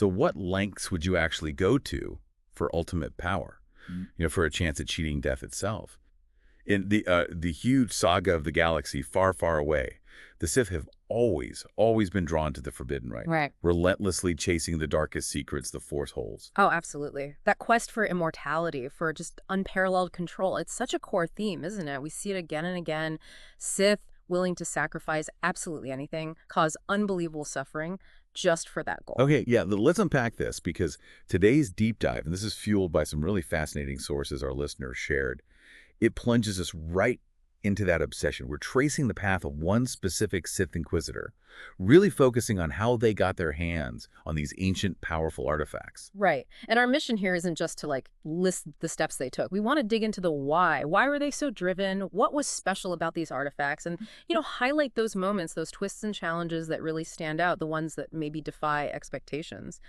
So what lengths would you actually go to for ultimate power? For a chance at cheating death itself? In the huge saga of the galaxy far, far away, the Sith have always been drawn to the forbidden, right? Right. Relentlessly chasing the darkest secrets the Force holds. Oh, absolutely. That quest for immortality, for just unparalleled control, it's such a core theme, isn't it? We see it again and again. Sith willing to sacrifice absolutely anything, cause unbelievable suffering just for that goal. Okay, yeah, let's unpack this because today's deep dive, and this is fueled by some really fascinating sources our listeners shared, it plunges us right into that obsession. We're tracing the path of one specific Sith Inquisitor, really focusing on how they got their hands on these ancient, powerful artifacts. Right. And our mission here isn't just to list the steps they took. We want to dig into the why. Why were they so driven? What was special about these artifacts? And, highlight those moments, those twists and challenges that really stand out, the ones that maybe defy expectations.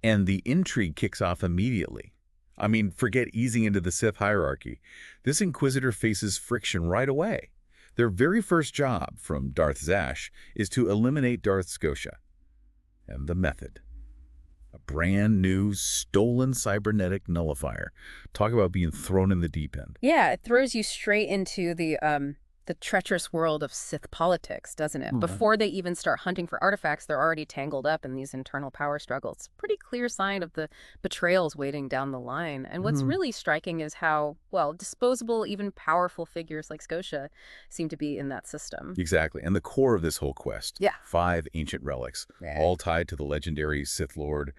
And the intrigue kicks off immediately. I mean, forget easing into the Sith hierarchy. This Inquisitor faces friction right away. Their very first job, from Darth Zash, is to eliminate Darth Scotia. And the method. A brand new, stolen cybernetic nullifier. Talk about being thrown in the deep end. Yeah, it throws you straight into the treacherous world of Sith politics, doesn't it? Before they even start hunting for artifacts, they're already tangled up in these internal power struggles. Pretty clear sign of the betrayals waiting down the line. And what's really striking is how, disposable, even powerful figures like Scotia seem to be in that system. Exactly. And the core of this whole quest. Yeah. 5 ancient relics, all tied to the legendary Sith Lord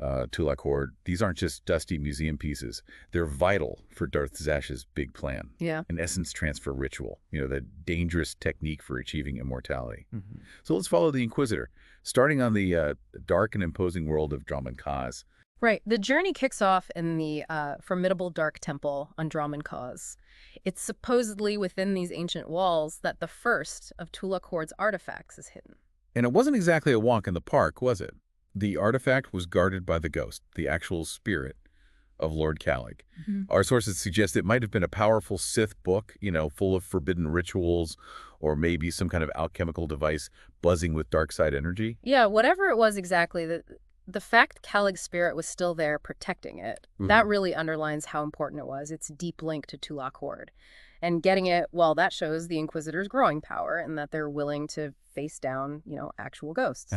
Tulakor. These aren't just dusty museum pieces. They're vital for Darth Zash's big plan. Yeah. An essence transfer ritual, the dangerous technique for achieving immortality. So let's follow the Inquisitor, starting on the dark and imposing world of Dromund Kaas. Right. The journey kicks off in the formidable Dark Temple on Dromund Kaas. It's supposedly within these ancient walls that the first of Tulakor's artifacts is hidden. And it wasn't exactly a walk in the park, was it? The artifact was guarded by the ghost, the actual spirit of Lord Calig. Our sources suggest it might have been a powerful Sith book, full of forbidden rituals, or maybe some kind of alchemical device buzzing with dark side energy. Yeah, whatever it was exactly, the fact Calig's spirit was still there protecting it, that really underlines how important it was, its deep link to Tulakor. And getting it, that shows the Inquisitor's growing power and that they're willing to face down, actual ghosts.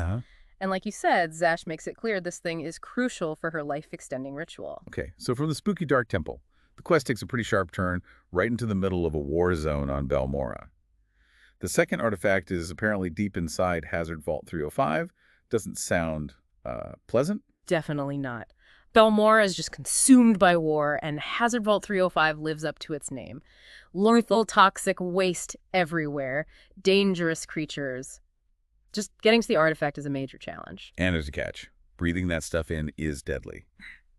And like you said, Zash makes it clear this thing is crucial for her life-extending ritual. Okay, so from the spooky Dark Temple, the quest takes a pretty sharp turn right into the middle of a war zone on Balmora. The second artifact is apparently deep inside Hazard Vault 305. Doesn't sound pleasant? Definitely not. Balmora is just consumed by war, and Hazard Vault 305 lives up to its name. Lethal, toxic waste everywhere. Dangerous creatures. Just getting to the artifact is a major challenge. And there's a catch. Breathing that stuff in is deadly.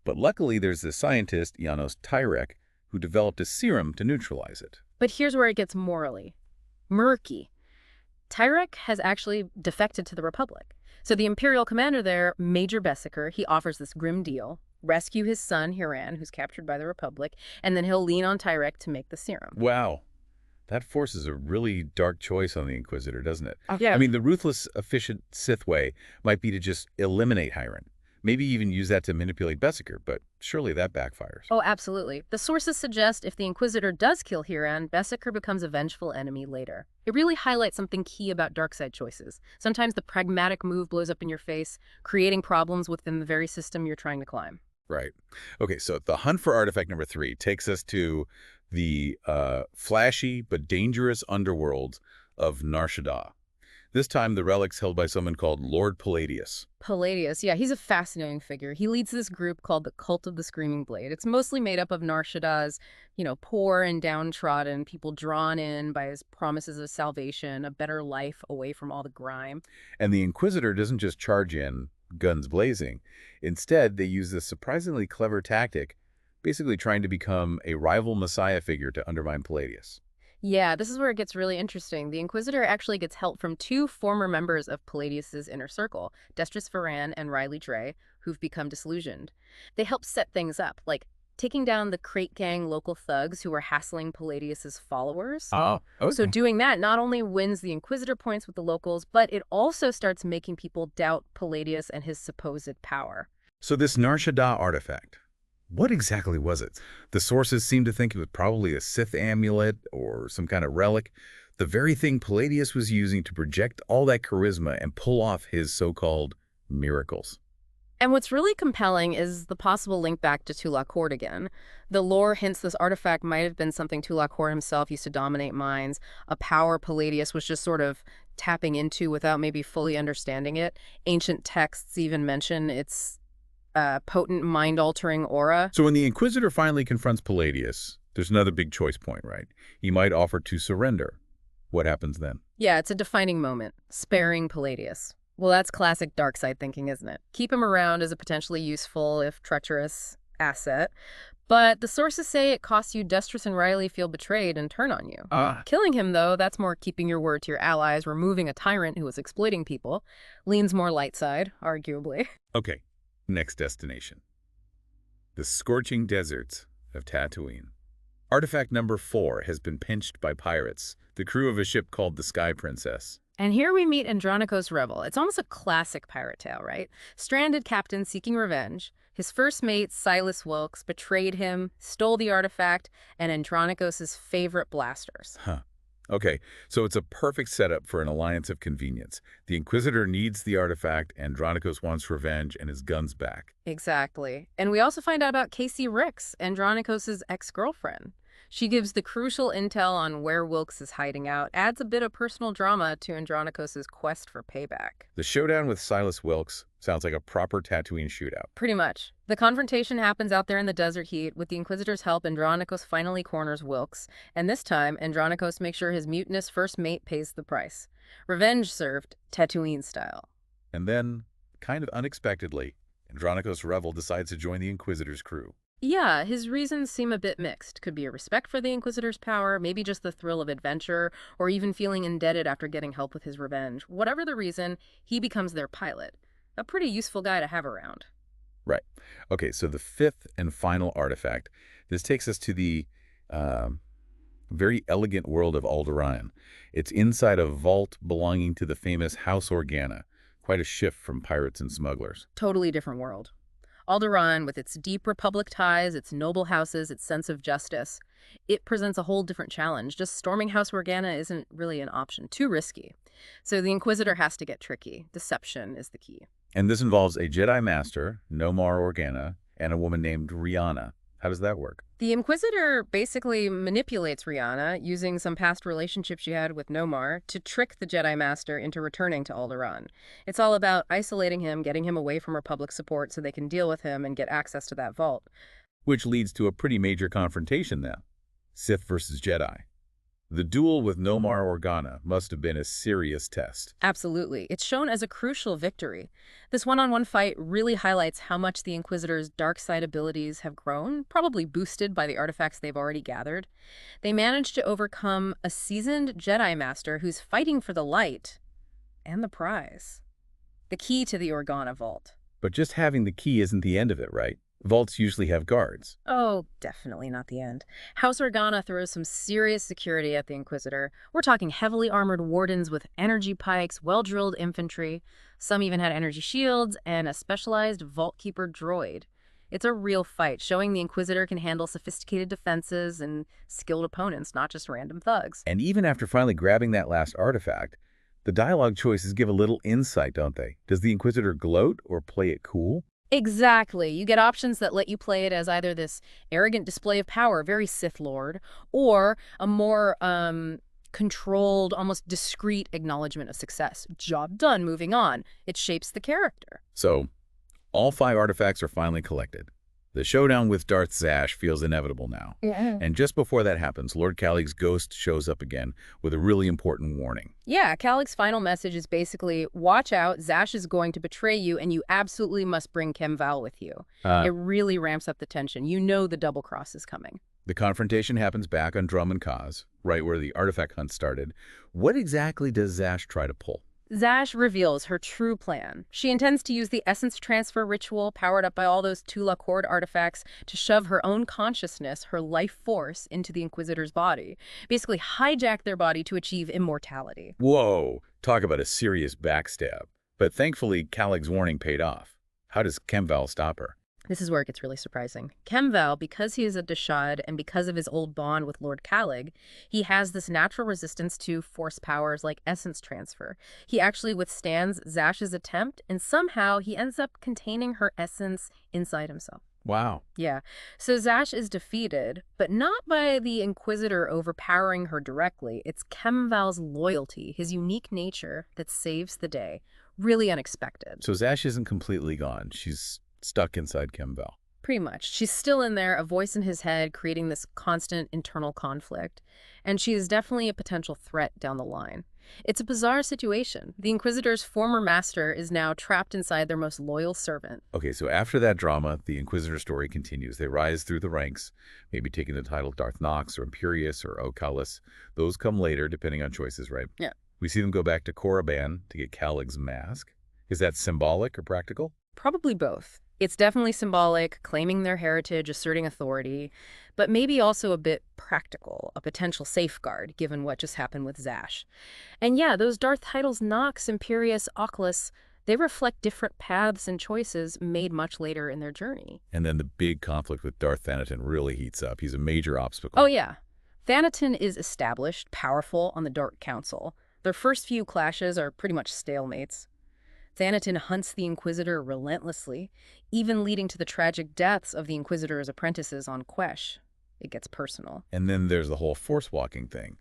But luckily, there's this scientist, Janos Tyrek, who developed a serum to neutralize it. But here's where it gets morally murky. Tyrek has actually defected to the Republic. So the Imperial commander there, Major Bessaker, he offers this grim deal. Rescue his son, Hiran, who's captured by the Republic, and then he'll lean on Tyrek to make the serum. Wow. That forces a really dark choice on the Inquisitor, doesn't it? Yeah. I mean, the ruthless, efficient Sith way might be to just eliminate Hiran. Maybe even use that to manipulate Bessaker, but surely that backfires. Oh, absolutely. The sources suggest if the Inquisitor does kill Hiran, Bessaker becomes a vengeful enemy later. It really highlights something key about dark side choices. Sometimes the pragmatic move blows up in your face, creating problems within the very system you're trying to climb. Right. Okay, so the hunt for artifact number 3 takes us to the flashy but dangerous underworld of Nar Shaddaa. This time, the relic's held by someone called Lord Palladius. Palladius, yeah, he's a fascinating figure. He leads this group called the Cult of the Screaming Blade. It's mostly made up of Nar Shaddaa's, poor and downtrodden, people drawn in by his promises of salvation, a better life away from all the grime. And the Inquisitor doesn't just charge in, guns blazing. Instead, they use this surprisingly clever tactic, basically trying to become a rival messiah figure to undermine Palladius. Yeah, this is where it gets really interesting. The Inquisitor actually gets help from 2 former members of Palladius's inner circle, Destris Varan and Riley Dre, who've become disillusioned. They help set things up, like taking down the Crate Gang local thugs who were hassling Palladius's followers. Oh, okay. So doing that not only wins the Inquisitor points with the locals, but it also starts making people doubt Palladius and his supposed power. So this Nar Shaddaa artifact, what exactly was it? The sources seem to think it was probably a Sith amulet or some kind of relic, the very thing Palladius was using to project all that charisma and pull off his so-called miracles. And what's really compelling is the possible link back to Tulak Hord again. The lore hints this artifact might have been something Tulak Hord himself used to dominate minds, a power Palladius was just sort of tapping into without maybe fully understanding it. Ancient texts even mention its potent mind-altering aura. So when the Inquisitor finally confronts Palladius, there's another big choice point, right? He might offer to surrender. What happens then? Yeah, it's a defining moment, sparing Palladius. Well, that's classic dark side thinking, isn't it? Keep him around as a potentially useful, if treacherous, asset. But the sources say it costs you Destrus and Riley feel betrayed and turn on you. Killing him, though, that's more keeping your word to your allies, removing a tyrant who was exploiting people. Leans more light side, arguably. Okay, next destination. The scorching deserts of Tatooine. Artifact number 4 has been pinched by pirates, the crew of a ship called the Sky Princess. And here we meet Andronikos Revel. It's almost a classic pirate tale, right? Stranded captain seeking revenge. His first mate, Silas Wilkes, betrayed him, stole the artifact, and Andronikos' favorite blasters. Okay, so it's a perfect setup for an alliance of convenience. The Inquisitor needs the artifact, Andronikos wants revenge and his guns back. Exactly. And we also find out about Casey Ricks, Andronikos' ex-girlfriend. She gives the crucial intel on where Wilkes is hiding out, adds a bit of personal drama to Andronikos' quest for payback. The showdown with Silas Wilkes sounds like a proper Tatooine shootout. Pretty much. The confrontation happens out there in the desert heat. With the Inquisitor's help, Andronikos finally corners Wilkes, and this time, Andronikos makes sure his mutinous first mate pays the price. Revenge served, Tatooine style. And then, kind of unexpectedly, Andronikos Revel decides to join the Inquisitor's crew. Yeah, his reasons seem a bit mixed. Could be a respect for the Inquisitor's power, maybe just the thrill of adventure, or even feeling indebted after getting help with his revenge. Whatever the reason, he becomes their pilot. A pretty useful guy to have around. Right. Okay, so the 5th and final artifact. This takes us to the very elegant world of Alderaan. It's inside a vault belonging to the famous House Organa. Quite a shift from pirates and smugglers. Totally different world. Alderaan, with its deep Republic ties, its noble houses, its sense of justice, it presents a whole different challenge. Just storming House Organa isn't really an option. Too risky. So the Inquisitor has to get tricky. Deception is the key. And this involves a Jedi Master, Nomar Organa, and a woman named Rihanna. How does that work? The Inquisitor basically manipulates Rihanna, using some past relationship she had with Nomar, to trick the Jedi Master into returning to Alderaan. It's all about isolating him, getting him away from Republic support so they can deal with him and get access to that vault. Which leads to a pretty major confrontation then. Sith versus Jedi. The duel with Nomar Organa must have been a serious test. Absolutely. It's shown as a crucial victory. This one-on-one fight really highlights how much the Inquisitor's dark side abilities have grown, probably boosted by the artifacts they've already gathered. They managed to overcome a seasoned Jedi Master who's fighting for the light and the prize. The key to the Organa vault. But just having the key isn't the end of it, right? Vaults usually have guards. Oh, definitely not the end. House Organa throws some serious security at the Inquisitor. We're talking heavily armored wardens with energy pikes, well-drilled infantry. Some even had energy shields and a specialized Vault Keeper droid. It's a real fight, showing the Inquisitor can handle sophisticated defenses and skilled opponents, not just random thugs. And even after finally grabbing that last artifact, the dialogue choices give a little insight, don't they? Does the Inquisitor gloat or play it cool? Exactly. You get options that let you play it as either this arrogant display of power, very Sith Lord, or a more controlled, almost discreet acknowledgement of success. Job done, moving on. It shapes the character. So, all 5 artifacts are finally collected. The showdown with Darth Zash feels inevitable now. Yeah. And just before that happens, Lord Calig's ghost shows up again with a really important warning. Yeah, Calig's final message is basically, watch out, Zash is going to betray you, and you absolutely must bring Kem Val with you. It really ramps up the tension. You know the double cross is coming. The confrontation happens back on Drum and Kaz, right where the artifact hunt started. What exactly does Zash try to pull? Zash reveals her true plan. She intends to use the essence transfer ritual powered up by all those Tulak Hord artifacts to shove her own consciousness, her life force, into the Inquisitor's body. Basically hijack their body to achieve immortality. Whoa, talk about a serious backstab. But thankfully, Calig's warning paid off. How does Kemval stop her? This is where it gets really surprising. Kemval, because he is a Dashad and because of his old bond with Lord Calig, he has this natural resistance to force powers like essence transfer. He actually withstands Zash's attempt, and somehow he ends up containing her essence inside himself. Wow. Yeah. So Zash is defeated, but not by the Inquisitor overpowering her directly. It's Kemval's loyalty, his unique nature, that saves the day. Really unexpected. So Zash isn't completely gone. She's stuck inside Kemval. Pretty much. She's still in there, a voice in his head, creating this constant internal conflict. And she is definitely a potential threat down the line. It's a bizarre situation. The Inquisitor's former master is now trapped inside their most loyal servant. Okay, so after that drama, the Inquisitor story continues. They rise through the ranks, maybe taking the title Darth Nox or Imperius or Oculus. Those come later, depending on choices, right? Yeah. We see them go back to Korriban to get Calig's mask. Is that symbolic or practical? Probably both. It's definitely symbolic, claiming their heritage, asserting authority, but maybe also a bit practical, a potential safeguard, given what just happened with Zash. And yeah, those Darth titles Nox, Imperius, Oculus, they reflect different paths and choices made much later in their journey. And then the big conflict with Darth Thanaton really heats up. He's a major obstacle. Oh yeah. Thanaton is established, powerful on the Dark Council. Their first few clashes are pretty much stalemates. Thanaton hunts the Inquisitor relentlessly, even leading to the tragic deaths of the Inquisitor's apprentices on Quesh. It gets personal. And then there's the whole force-walking thing.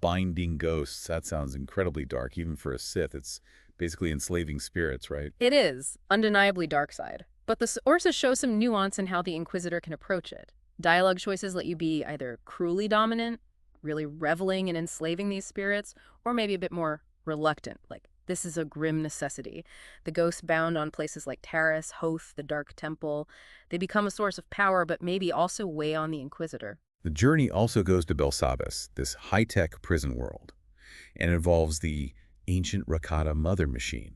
Binding ghosts. That sounds incredibly dark, even for a Sith. It's basically enslaving spirits, right? It is, undeniably dark side. But the sources show some nuance in how the Inquisitor can approach it. Dialogue choices let you be either cruelly dominant, really reveling in enslaving these spirits, or maybe a bit more reluctant, like, this is a grim necessity. The ghosts bound on places like Taris, Hoth, the Dark Temple, they become a source of power, but maybe also weigh on the Inquisitor. The journey also goes to Belsabas, this high-tech prison world, and involves the ancient Rakata mother machine.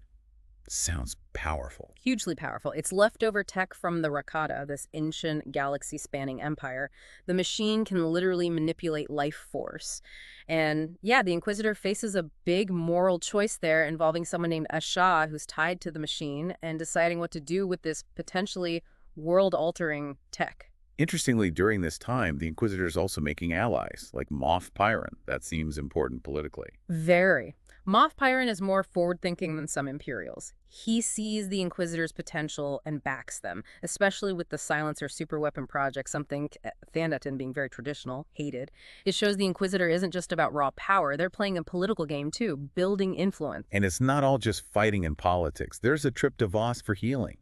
Sounds powerful. Hugely powerful. It's leftover tech from the Rakata, this ancient galaxy-spanning empire. The machine can literally manipulate life force. And yeah, the Inquisitor faces a big moral choice there involving someone named Asha who's tied to the machine and deciding what to do with this potentially world-altering tech. Interestingly, during this time, the Inquisitor is also making allies, like Moff Pyron. That seems important politically. Very. Moff Pyron is more forward-thinking than some Imperials. He sees the Inquisitor's potential and backs them, especially with the Silencer superweapon project, something Thanaton, being very traditional, hated. It shows the Inquisitor isn't just about raw power. They're playing a political game, too, building influence. And it's not all just fighting and politics. There's a trip to Voss for healing.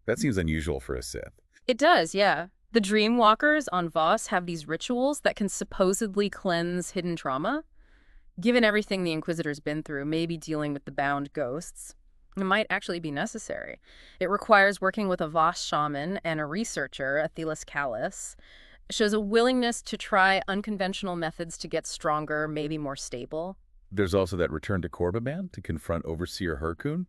That seems unusual for a Sith. It does, yeah. The Dreamwalkers on Voss have these rituals that can supposedly cleanse hidden trauma. Given everything the Inquisitor's been through, maybe dealing with the bound ghosts, it might actually be necessary. It requires working with a Voss shaman and a researcher, Athelis Callis. It shows a willingness to try unconventional methods to get stronger, maybe more stable. There's also that return to Korriban to confront Overseer Harkun.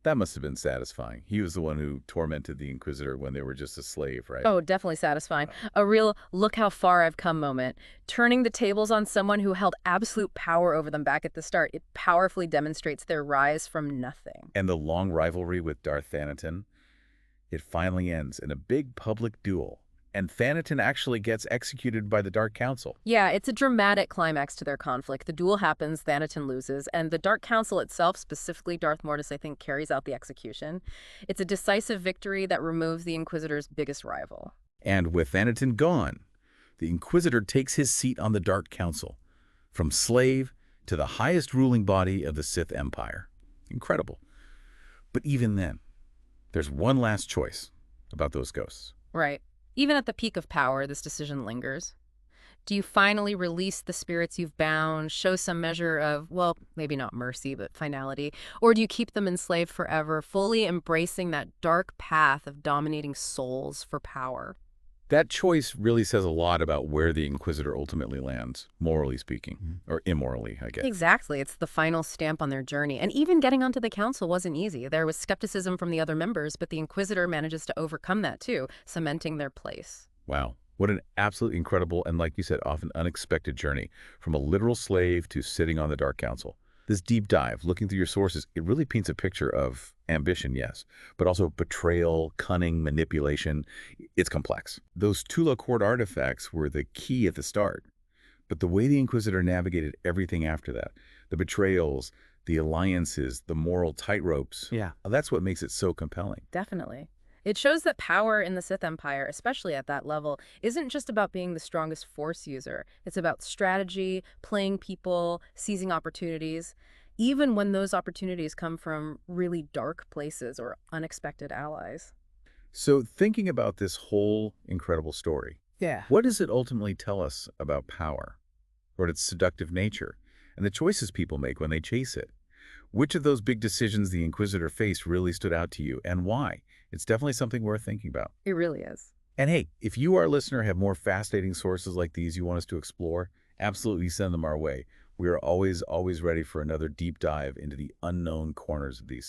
That must have been satisfying. He was the one who tormented the Inquisitor when they were just a slave, right? Oh, definitely satisfying. A real look how far I've come moment. Turning the tables on someone who held absolute power over them back at the start. It powerfully demonstrates their rise from nothing. And the long rivalry with Darth Thanaton, it finally ends in a big public duel. And Thanaton actually gets executed by the Dark Council. Yeah, it's a dramatic climax to their conflict. The duel happens, Thanaton loses, and the Dark Council itself, specifically Darth Mortis, I think, carries out the execution. It's a decisive victory that removes the Inquisitor's biggest rival. And with Thanaton gone, the Inquisitor takes his seat on the Dark Council, from slave to the highest ruling body of the Sith Empire. Incredible. But even then, there's one last choice about those ghosts. Right. Even at the peak of power, this decision lingers. Do you finally release the spirits you've bound, show some measure of, well, maybe not mercy, but finality? Or do you keep them enslaved forever, fully embracing that dark path of dominating souls for power? That choice really says a lot about where the Inquisitor ultimately lands, morally speaking, or immorally, I guess. Exactly. It's the final stamp on their journey. And even getting onto the council wasn't easy. There was skepticism from the other members, but the Inquisitor manages to overcome that too, cementing their place. Wow. What an absolutely incredible and, like you said, often unexpected journey from a literal slave to sitting on the Dark Council. This deep dive, looking through your sources, it really paints a picture of ambition, yes, but also betrayal, cunning, manipulation. It's complex. Those Tula Court artifacts were the key at the start, but the way the Inquisitor navigated everything after that, the betrayals, the alliances, the moral tightropes, Yeah. that's what makes it so compelling. Definitely. It shows that power in the Sith Empire, especially at that level, isn't just about being the strongest Force user. It's about strategy, playing people, seizing opportunities, even when those opportunities come from really dark places or unexpected allies. So thinking about this whole incredible story, Yeah. what does it ultimately tell us about power, or its seductive nature, and the choices people make when they chase it? Which of those big decisions the Inquisitor faced really stood out to you, and why? It's definitely something worth thinking about. It really is. And hey, if you, our listener, have more fascinating sources like these you want us to explore, absolutely send them our way. We are always ready for another deep dive into the unknown corners of these